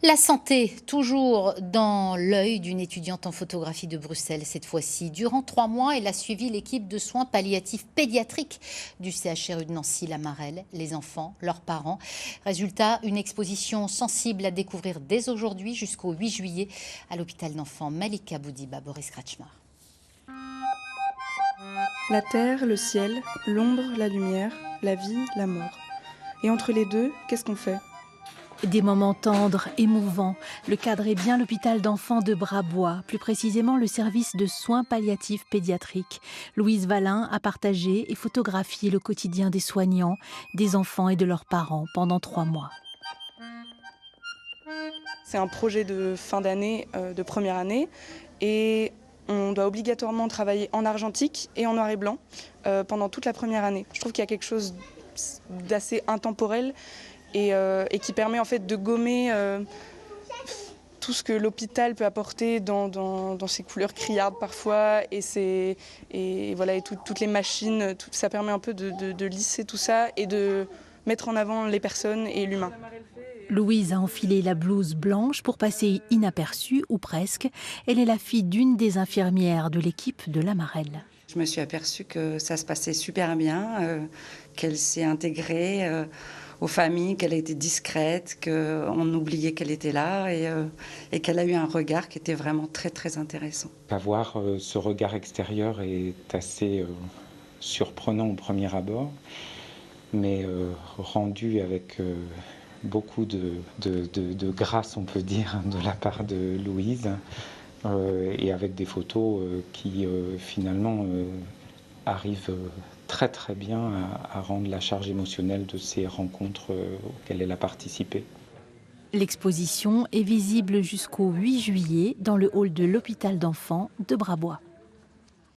La santé, toujours dans l'œil d'une étudiante en photographie de Bruxelles cette fois-ci. Durant 3 mois, elle a suivi l'équipe de soins palliatifs pédiatriques du CHRU de Nancy-la-Marelle, les enfants, leurs parents. Résultat, une exposition sensible à découvrir dès aujourd'hui jusqu'au 8 juillet à l'hôpital d'enfants Malika Boudiba, Boris Kratchmar. La terre, le ciel, l'ombre, la lumière, la vie, la mort. Et entre les deux, qu'est-ce qu'on fait ? Des moments tendres, émouvants. Le cadre est bien l'hôpital d'enfants de Brabois, plus précisément le service de soins palliatifs pédiatriques. Louise Valin a partagé et photographié le quotidien des soignants, des enfants et de leurs parents pendant 3 mois. C'est un projet de fin d'année, de première année. Et on doit obligatoirement travailler en argentique et en noir et blanc pendant toute la première année. Je trouve qu'il y a quelque chose d'assez intemporel et qui permet en fait de gommer tout ce que l'hôpital peut apporter dans ses couleurs criardes parfois et toutes les machines. Ça permet un peu de lisser tout ça et de mettre en avant les personnes et l'humain. Louise a enfilé la blouse blanche pour passer inaperçue, ou presque. Elle est la fille d'une des infirmières de l'équipe de la Marelle. Je me suis aperçue que ça se passait super bien, qu'elle s'est intégrée aux familles, qu'elle a été discrète, qu'on oubliait qu'elle était là et qu'elle a eu un regard qui était vraiment très très intéressant. Avoir ce regard extérieur est assez surprenant au premier abord, mais rendu avec beaucoup de grâce, on peut dire, de la part de Louise, et avec des photos qui finalement arrivent très très bien à rendre la charge émotionnelle de ces rencontres auxquelles elle a participé. L'exposition est visible jusqu'au 8 juillet dans le hall de l'hôpital d'enfants de Brabois.